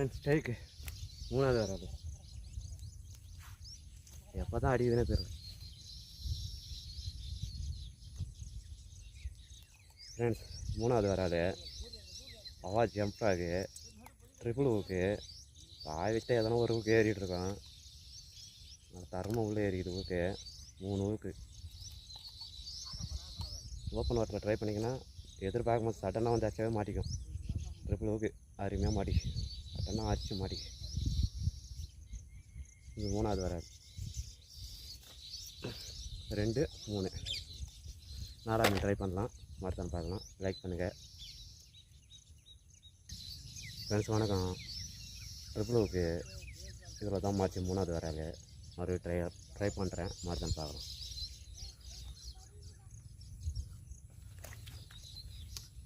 Friends strike 3வது வராது எப்போ தான் அடிக்குதுன்னே தெரியும். ஃப்ரெண்ட்ஸ் 3வது வராது அவா ஜம்ப் ஆகு ட்ரிபிள் ஊக்கு வாய் வச்சா எதனா ஒரு ஊக்கு ஏறிட்டுருக்கான். தரமாக உள்ளே ஏறிக்குது ஊக்கு 3 ஊக்கு. ஓப்பன் வாட்டரில் ட்ரை பண்ணிங்கன்னா எதிர்பார்க்கும் போது சடனாக வந்து அச்சாவே மாட்டிக்கும். ட்ரிபிள் ஊக்கு அருமையாக மாட்டிக்கு சடனாக அடிச்சு மாட்டிக்கு. இது 3வது வராது 2 3 4வது ட்ரை பண்ணலாம். மறுத்தான் பார்க்கலாம். லைக் பண்ணுங்கள் ஃப்ரெண்ட்ஸ். வணக்கம். ட்ரிபிள் ஊக்கு இதில் தான் மாற்றி 3வது வராது. மறுபடியும் ட்ரை பண்ணுறேன். மறுத்தான் பார்க்கலாம்.